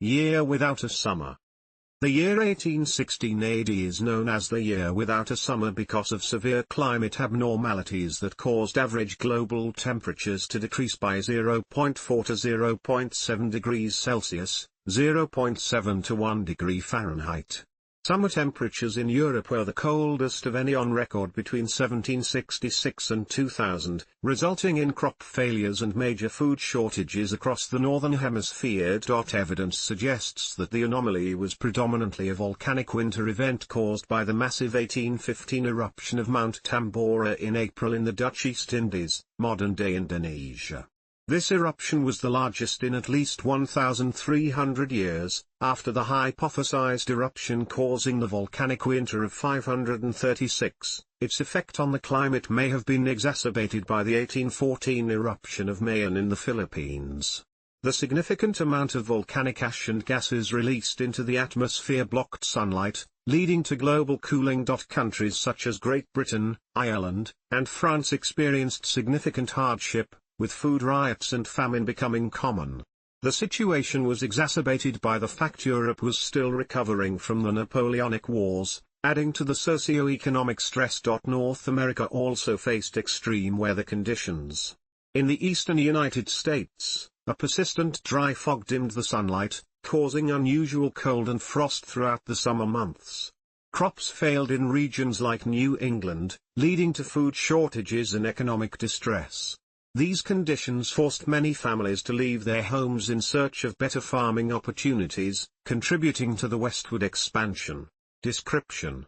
Year without a summer. The year 1816 AD is known as the year without a summer because of severe climate abnormalities that caused average global temperatures to decrease by 0.4 to 0.7 degrees Celsius, 0.7 to 1 degree Fahrenheit. Summer temperatures in Europe were the coldest of any on record between 1766 and 2000, resulting in crop failures and major food shortages across the northern hemisphere. Evidence suggests that the anomaly was predominantly a volcanic winter event caused by the massive 1815 eruption of Mount Tambora in April in the Dutch East Indies, modern-day Indonesia. This eruption was the largest in at least 1,300 years, after the hypothesized eruption causing the volcanic winter of 536. Its effect on the climate may have been exacerbated by the 1814 eruption of Mayon in the Philippines. The significant amount of volcanic ash and gases released into the atmosphere blocked sunlight, leading to global cooling. Countries such as Great Britain, Ireland, and France experienced significant hardship, with food riots and famine becoming common. The situation was exacerbated by the fact Europe was still recovering from the Napoleonic Wars, adding to the socio-economic stress. North America also faced extreme weather conditions. In the eastern United States, a persistent dry fog dimmed the sunlight, causing unusual cold and frost throughout the summer months. Crops failed in regions like New England, leading to food shortages and economic distress. These conditions forced many families to leave their homes in search of better farming opportunities, contributing to the westward expansion. Description: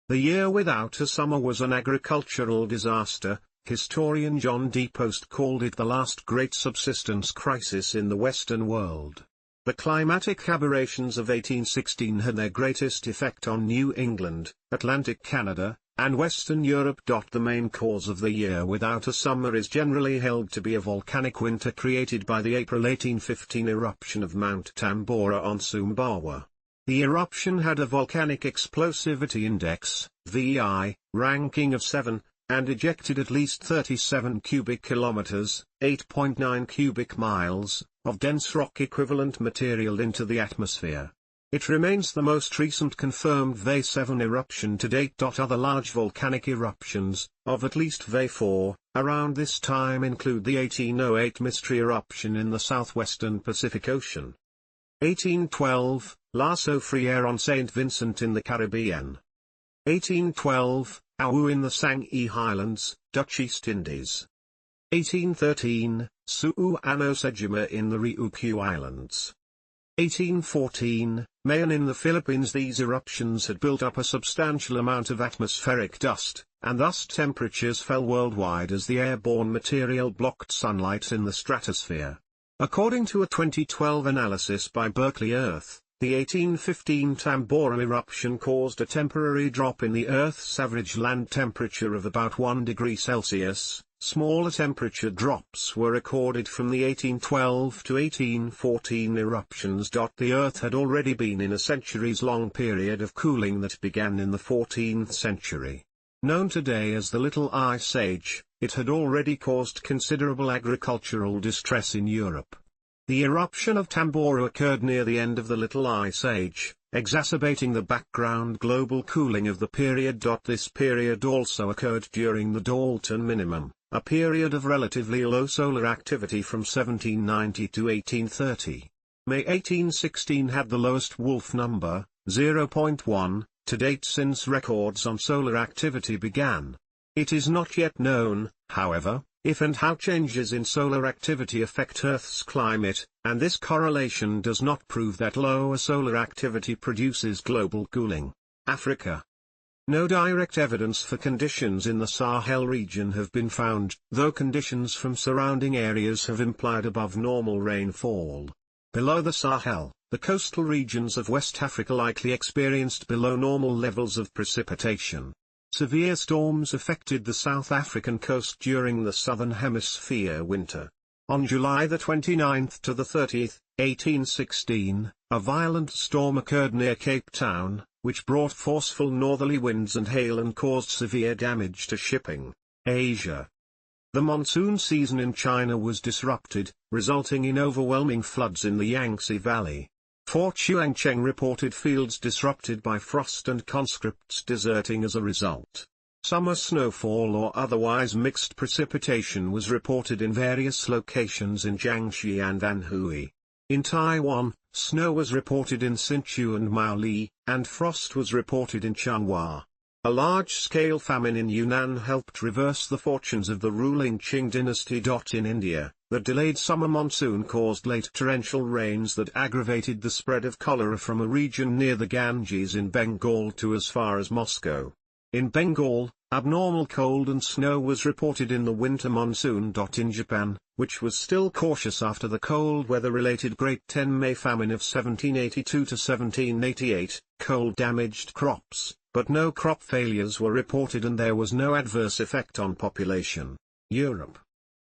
The year without a summer was an agricultural disaster. Historian John D. Post called it the last great subsistence crisis in the Western world. The climatic aberrations of 1816 had their greatest effect on New England, Atlantic Canada, and Western Europe. The main cause of the year without a summer is generally held to be a volcanic winter created by the April 1815 eruption of Mount Tambora on Sumbawa. The eruption had a volcanic explosivity index, VI, ranking of 7, and ejected at least 37 cubic kilometers, 8.9 cubic miles, of dense rock-equivalent material into the atmosphere. It remains the most recent confirmed VI7 eruption to date. Other large volcanic eruptions, of at least VI4, around this time include the 1808 Mystery eruption in the southwestern Pacific Ocean. 1812, La Soufriere on St. Vincent in the Caribbean. 1812, Awu in the Sangi Highlands, Dutch East Indies. 1813, Su'u-ano Sejima in the Ryukyu Islands. 1814, Mayon in the Philippines. These eruptions had built up a substantial amount of atmospheric dust, and thus temperatures fell worldwide as the airborne material blocked sunlight in the stratosphere. According to a 2012 analysis by Berkeley Earth, the 1815 Tambora eruption caused a temporary drop in the Earth's average land temperature of about 1 degree Celsius. Smaller temperature drops were recorded from the 1812 to 1814 eruptions. The Earth had already been in a centuries-long period of cooling that began in the 14th century. Known today as the Little Ice Age, it had already caused considerable agricultural distress in Europe. The eruption of Tambora occurred near the end of the Little Ice Age, exacerbating the background global cooling of the period. This period also occurred during the Dalton minimum, a period of relatively low solar activity from 1790 to 1830. May 1816 had the lowest Wolf number, 0.1, to date since records on solar activity began. It is not yet known, however, if and how changes in solar activity affect Earth's climate, and this correlation does not prove that lower solar activity produces global cooling. Africa. No direct evidence for conditions in the Sahel region have been found, though conditions from surrounding areas have implied above normal rainfall. Below the Sahel, the coastal regions of West Africa likely experienced below normal levels of precipitation. Severe storms affected the South African coast during the Southern Hemisphere winter. On July 29 to 30, 1816, a violent storm occurred near Cape Town, which brought forceful northerly winds and hail and caused severe damage to shipping. Asia. The monsoon season in China was disrupted, resulting in overwhelming floods in the Yangtze Valley. Fort Chuancheng reported fields disrupted by frost and conscripts deserting as a result. Summer snowfall or otherwise mixed precipitation was reported in various locations in Jiangxi and Anhui. In Taiwan, snow was reported in Hsinchu and Miaoli, and frost was reported in Changhua. A large-scale famine in Yunnan helped reverse the fortunes of the ruling Qing dynasty. In India, the delayed summer monsoon caused late torrential rains that aggravated the spread of cholera from a region near the Ganges in Bengal to as far as Moscow. In Bengal, abnormal cold and snow was reported in the winter monsoon. In Japan, which was still cautious after the cold weather-related Great Tenmei famine of 1782–1788, cold damaged crops, but no crop failures were reported and there was no adverse effect on population. Europe.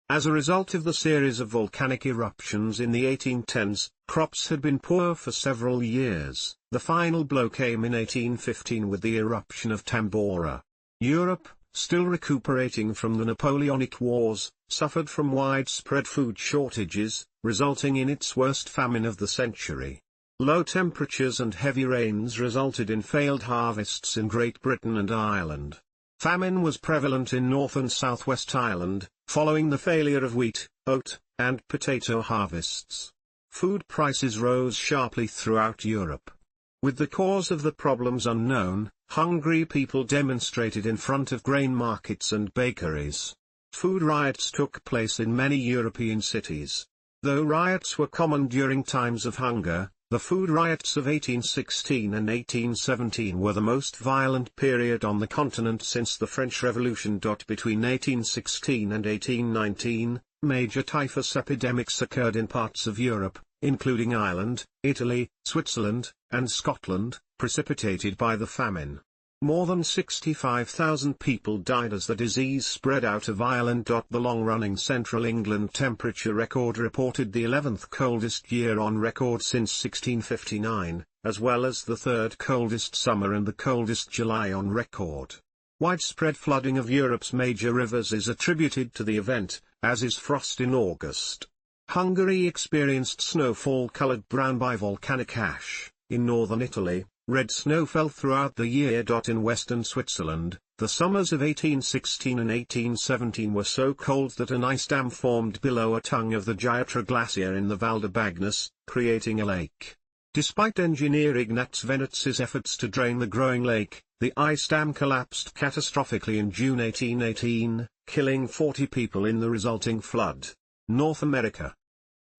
As a result of the series of volcanic eruptions in the 1810s, crops had been poor for several years. The final blow came in 1815 with the eruption of Tambora. Europe, still recuperating from the Napoleonic Wars, suffered from widespread food shortages, resulting in its worst famine of the century. Low temperatures and heavy rains resulted in failed harvests in Great Britain and Ireland. Famine was prevalent in North and Southwest Ireland, following the failure of wheat, oat, and potato harvests. Food prices rose sharply throughout Europe. With the cause of the problems unknown, hungry people demonstrated in front of grain markets and bakeries. Food riots took place in many European cities. Though riots were common during times of hunger, the food riots of 1816 and 1817 were the most violent period on the continent since the French Revolution. Between 1816 and 1819, major typhus epidemics occurred in parts of Europe, including Ireland, Italy, Switzerland, and Scotland, precipitated by the famine. More than 65,000 people died as the disease spread out of Ireland. The long-running Central England temperature record reported the 11th coldest year on record since 1659, as well as the third coldest summer and the coldest July on record. Widespread flooding of Europe's major rivers is attributed to the event, as is frost in August. Hungary experienced snowfall colored brown by volcanic ash. In northern Italy, red snow fell throughout the year. In western Switzerland, the summers of 1816 and 1817 were so cold that an ice dam formed below a tongue of the Giatra glacier in the Val de Bagnes, creating a lake. Despite engineer Ignaz Venetz's efforts to drain the growing lake, the ice dam collapsed catastrophically in June 1818, killing 40 people in the resulting flood. North America.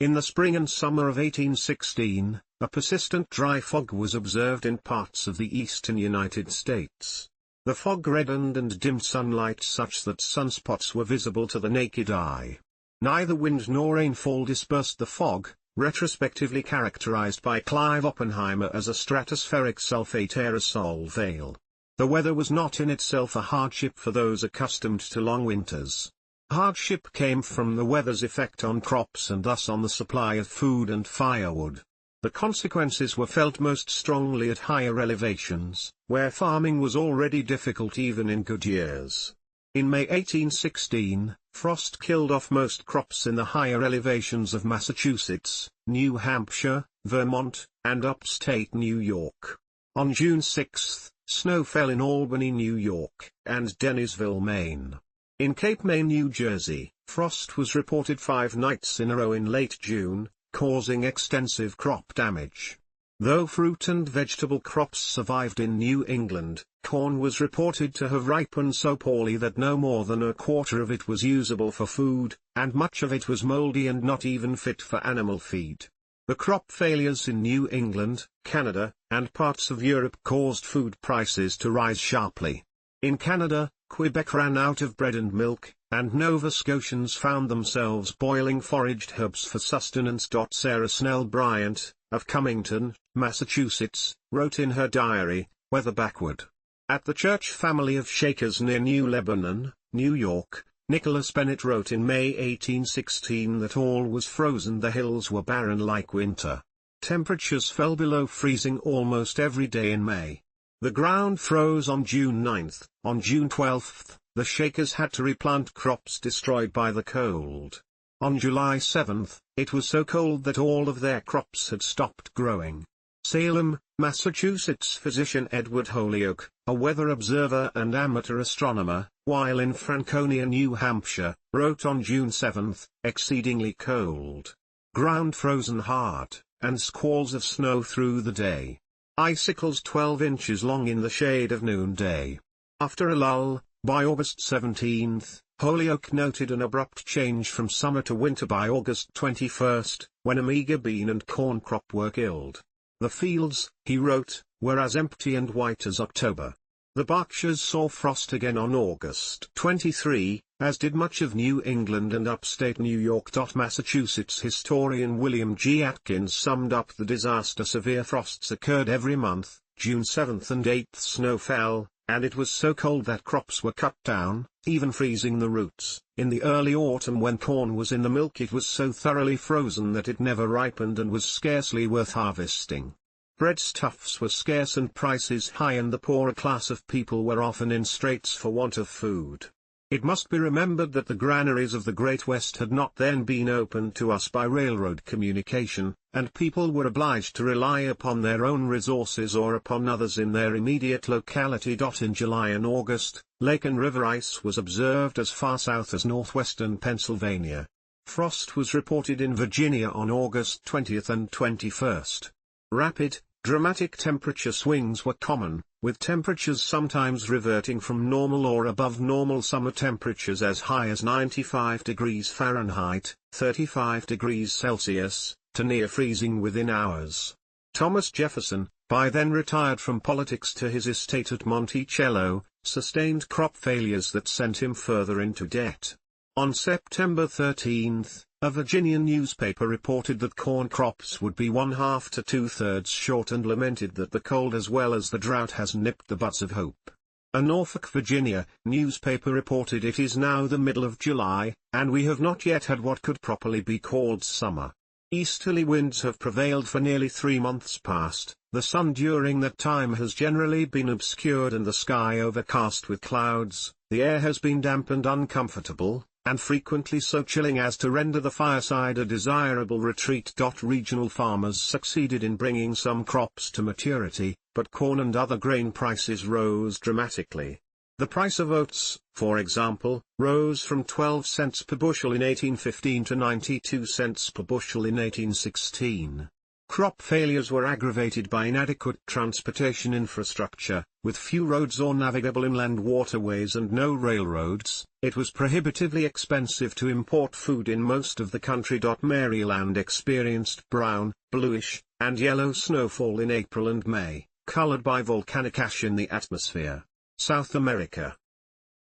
In the spring and summer of 1816, a persistent dry fog was observed in parts of the eastern United States. The fog reddened and dimmed sunlight such that sunspots were visible to the naked eye. Neither wind nor rainfall dispersed the fog, retrospectively characterized by Clive Oppenheimer as a stratospheric sulfate aerosol veil. The weather was not in itself a hardship for those accustomed to long winters. Hardship came from the weather's effect on crops and thus on the supply of food and firewood. The consequences were felt most strongly at higher elevations, where farming was already difficult even in good years. In May 1816, frost killed off most crops in the higher elevations of Massachusetts, New Hampshire, Vermont, and upstate New York. On June 6, snow fell in Albany, New York, and Dennisville, Maine. In Cape May, New Jersey, frost was reported 5 nights in a row in late June, causing extensive crop damage. Though fruit and vegetable crops survived in New England, corn was reported to have ripened so poorly that no more than a quarter of it was usable for food, and much of it was moldy and not even fit for animal feed. The crop failures in New England, Canada, and parts of Europe caused food prices to rise sharply. In Canada, Quebec ran out of bread and milk, and Nova Scotians found themselves boiling foraged herbs for sustenance. Sarah Snell Bryant, of Cummington, Massachusetts, wrote in her diary, "Weather backward." At the church family of Shakers near New Lebanon, New York, Nicholas Bennett wrote in May 1816 that all was frozen, the hills were barren like winter. Temperatures fell below freezing almost every day in May. The ground froze on June 9. On June 12, the Shakers had to replant crops destroyed by the cold. On July 7, it was so cold that all of their crops had stopped growing. Salem, Massachusetts physician Edward Holyoke, a weather observer and amateur astronomer, while in Franconia, New Hampshire, wrote on June 7, "Exceedingly cold. Ground frozen hard, and squalls of snow through the day. Icicles 12 inches long in the shade of noonday." After a lull, by August 17, Holyoke noted an abrupt change from summer to winter by August 21, when a meager bean and corn crop were killed. "The fields," he wrote, "were as empty and white as October." The Berkshires saw frost again on August 23, as did much of New England and upstate New York. Massachusetts historian William G. Atkins summed up the disaster: "Severe frosts occurred every month. June 7 and 8 snow fell, and it was so cold that crops were cut down, even freezing the roots. In the early autumn, when corn was in the milk, it was so thoroughly frozen that it never ripened and was scarcely worth harvesting. Breadstuffs were scarce and prices high, and the poorer class of people were often in straits for want of food." It must be remembered that the granaries of the Great West had not then been opened to us by railroad communication, and people were obliged to rely upon their own resources or upon others in their immediate locality. In July and August, lake and river ice was observed as far south as northwestern Pennsylvania. Frost was reported in Virginia on August 20 and 21. Rapid, dramatic temperature swings were common, with temperatures sometimes reverting from normal or above normal summer temperatures as high as 95 degrees Fahrenheit, 35 degrees Celsius, to near freezing within hours. Thomas Jefferson, by then retired from politics to his estate at Monticello, sustained crop failures that sent him further into debt. On September 13, a Virginian newspaper reported that corn crops would be 1/2 to 2/3 short, and lamented that the cold as well as the drought has nipped the buds of hope. A Norfolk, Virginia, newspaper reported, "It is now the middle of July, and we have not yet had what could properly be called summer. Easterly winds have prevailed for nearly 3 months past, the sun during that time has generally been obscured and the sky overcast with clouds, the air has been damp and uncomfortable, and frequently so chilling as to render the fireside a desirable retreat." Regional farmers succeeded in bringing some crops to maturity, but corn and other grain prices rose dramatically. The price of oats, for example, rose from 12 cents per bushel in 1815 to 92 cents per bushel in 1816. Crop failures were aggravated by inadequate transportation infrastructure, with few roads or navigable inland waterways and no railroads. It was prohibitively expensive to import food in most of the country. Maryland experienced brown, bluish, and yellow snowfall in April and May, colored by volcanic ash in the atmosphere. South America.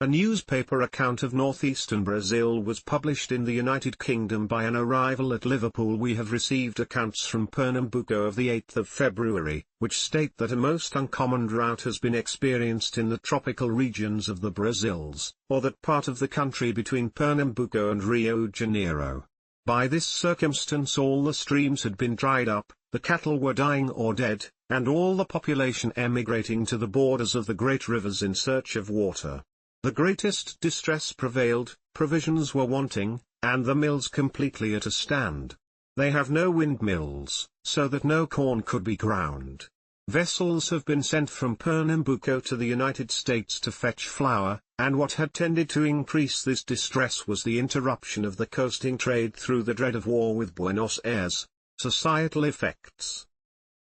A newspaper account of northeastern Brazil was published in the United Kingdom by an arrival at Liverpool. We have received accounts from Pernambuco of the 8th of February, which state that a most uncommon drought has been experienced in the tropical regions of the Brazils, or that part of the country between Pernambuco and Rio de Janeiro. By this circumstance all the streams had been dried up, the cattle were dying or dead, and all the population emigrating to the borders of the great rivers in search of water. The greatest distress prevailed, provisions were wanting, and the mills completely at a stand. They have no windmills, so that no corn could be ground. Vessels have been sent from Pernambuco to the United States to fetch flour, and what had tended to increase this distress was the interruption of the coasting trade through the dread of war with Buenos Aires. Societal effects.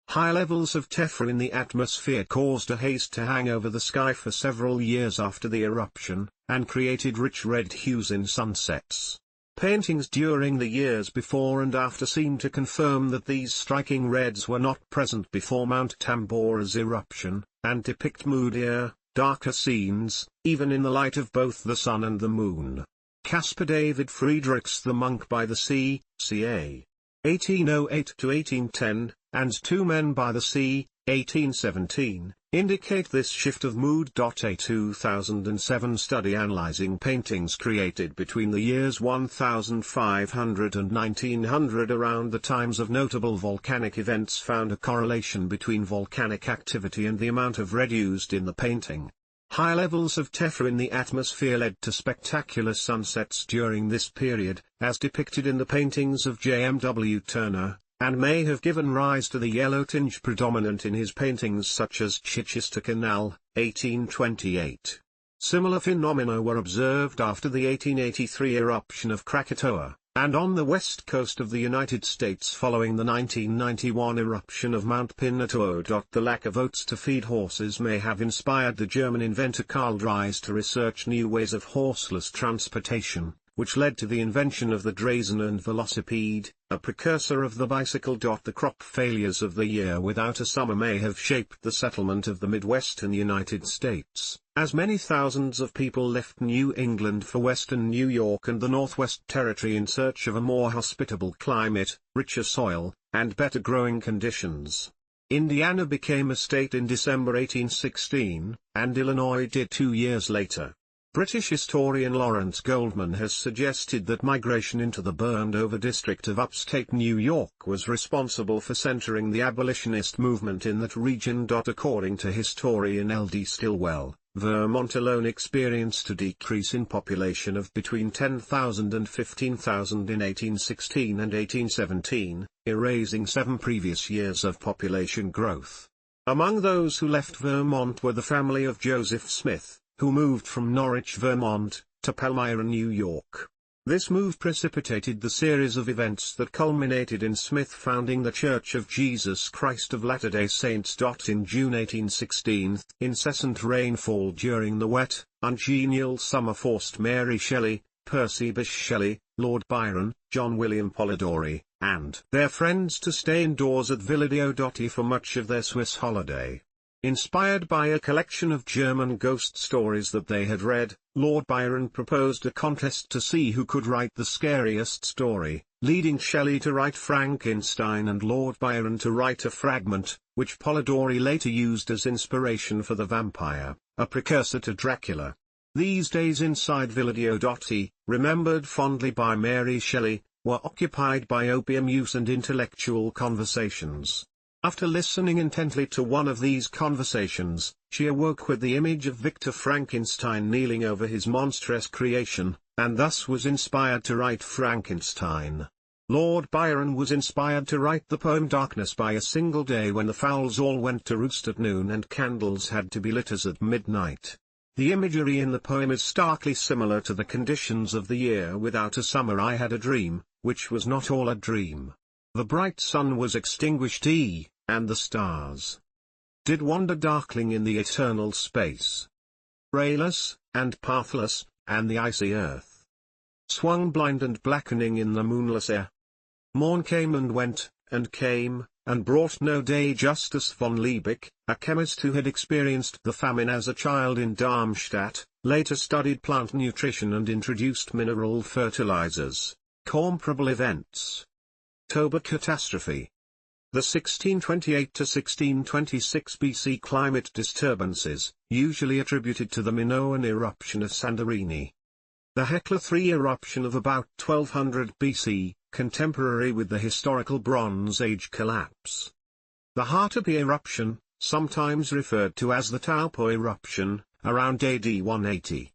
High levels of tephra in the atmosphere caused a haze to hang over the sky for several years after the eruption, and created rich red hues in sunsets. Paintings during the years before and after seem to confirm that these striking reds were not present before Mount Tambora's eruption, and depict moodier, darker scenes, even in the light of both the sun and the moon. Caspar David Friedrichs The Monk by the Sea, ca. 1808 to 1810, and Two Men by the Sea, 1817, indicate this shift of mood. A 2007 study analyzing paintings created between the years 1500 and 1900 around the times of notable volcanic events found a correlation between volcanic activity and the amount of red used in the painting. High levels of tephra in the atmosphere led to spectacular sunsets during this period, as depicted in the paintings of J.M.W. Turner, and may have given rise to the yellow tinge predominant in his paintings such as Chichester Canal, 1828. Similar phenomena were observed after the 1883 eruption of Krakatoa, and on the west coast of the United States following the 1991 eruption of Mount Pinatubo. The lack of oats to feed horses may have inspired the German inventor Karl Dries to research new ways of horseless transportation, which led to the invention of the Draisen and velocipede, a precursor of the bicycle. The crop failures of the year without a summer may have shaped the settlement of the Midwestern United States, as many thousands of people left New England for western New York and the Northwest Territory in search of a more hospitable climate, richer soil, and better growing conditions. Indiana became a state in December 1816, and Illinois did 2 years later. British historian Lawrence Goldman has suggested that migration into the burned-over district of upstate New York was responsible for centering the abolitionist movement in that region. According to historian L.D. Stilwell, Vermont alone experienced a decrease in population of between 10,000 and 15,000 in 1816 and 1817, erasing 7 previous years of population growth. Among those who left Vermont were the family of Joseph Smith, who moved from Norwich, Vermont, to Palmyra, New York. This move precipitated the series of events that culminated in Smith founding the Church of Jesus Christ of Latter-day Saints. In June 1816, incessant rainfall during the wet, ungenial summer forced Mary Shelley, Percy Bysshe Shelley, Lord Byron, John William Polidori, and their friends to stay indoors at Villa Diodati for much of their Swiss holiday. Inspired by a collection of German ghost stories that they had read, Lord Byron proposed a contest to see who could write the scariest story, leading Shelley to write Frankenstein and Lord Byron to write a fragment, which Polidori later used as inspiration for The Vampire, a precursor to Dracula. These days inside Villa Diodati, remembered fondly by Mary Shelley, were occupied by opium use and intellectual conversations. After listening intently to one of these conversations, she awoke with the image of Victor Frankenstein kneeling over his monstrous creation, and thus was inspired to write Frankenstein. Lord Byron was inspired to write the poem Darkness by a single day when the fowls all went to roost at noon and candles had to be lit as at midnight. The imagery in the poem is starkly similar to the conditions of the year without a summer. I had a dream, which was not all a dream. The bright sun was extinguished, and the stars did wander darkling in the eternal space. Rayless, and pathless, and the icy earth swung blind and blackening in the moonless air. Morn came and went, and came, and brought no day. Justus von Liebig, a chemist who had experienced the famine as a child in Darmstadt, later studied plant nutrition and introduced mineral fertilizers. Comparable events. October catastrophe. The 1628 to 1626 BC climate disturbances, usually attributed to the Minoan eruption of Santorini. The Hekla III eruption of about 1200 BC, contemporary with the historical Bronze Age collapse. The Hartepe eruption, sometimes referred to as the Taupo eruption, around AD 180.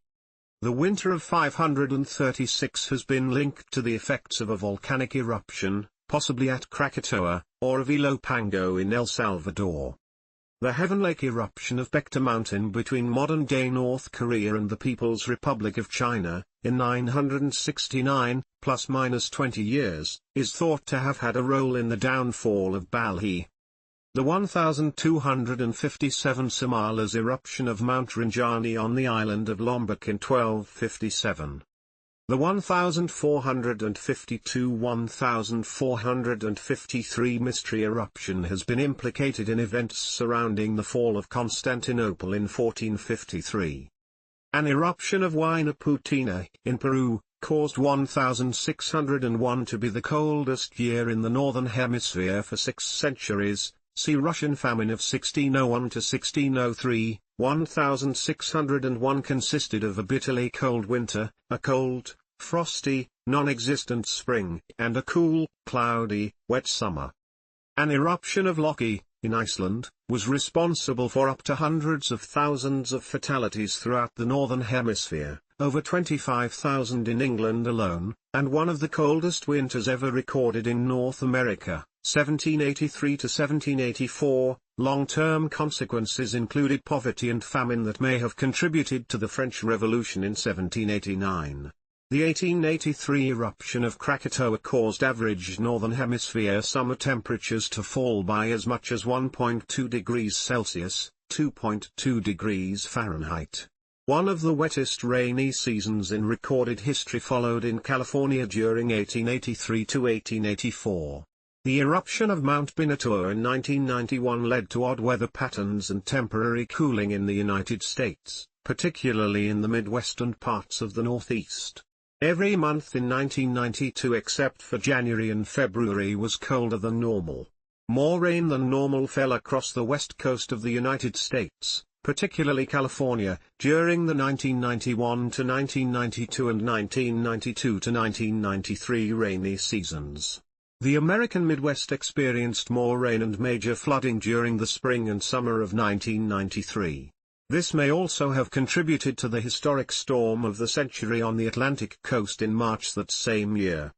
The winter of 536 has been linked to the effects of a volcanic eruption, possibly at Krakatoa, or of Ilopango in El Salvador. The Heaven Lake eruption of Baekta Mountain between modern-day North Korea and the People's Republic of China, in 969, plus-minus 20 years, is thought to have had a role in the downfall of Balhae. The 1257 Samalas eruption of Mount Rinjani on the island of Lombok in 1257. The 1452–1453 Mystery eruption has been implicated in events surrounding the fall of Constantinople in 1453. An eruption of Huayna Putina, in Peru, caused 1601 to be the coldest year in the Northern Hemisphere for 6 centuries, see Russian famine of 1601 to 1603, 1601 consisted of a bitterly cold winter, a cold, frosty, non-existent spring, and a cool, cloudy, wet summer. An eruption of Loki, in Iceland, was responsible for up to hundreds of thousands of fatalities throughout the Northern Hemisphere, over 25,000 in England alone, and one of the coldest winters ever recorded in North America, 1783 to 1784. Long-term consequences included poverty and famine that may have contributed to the French Revolution in 1789. The 1883 eruption of Krakatoa caused average Northern Hemisphere summer temperatures to fall by as much as 1.2 degrees Celsius, 2.2 degrees Fahrenheit. One of the wettest rainy seasons in recorded history followed in California during 1883 to 1884. The eruption of Mount Pinatubo in 1991 led to odd weather patterns and temporary cooling in the United States, particularly in the Midwest and parts of the Northeast. Every month in 1992 except for January and February was colder than normal. More rain than normal fell across the west coast of the United States, particularly California, during the 1991 to 1992 and 1992 to 1993 rainy seasons. The American Midwest experienced more rain and major flooding during the spring and summer of 1993. This may also have contributed to the historic storm of the century on the Atlantic coast in March that same year.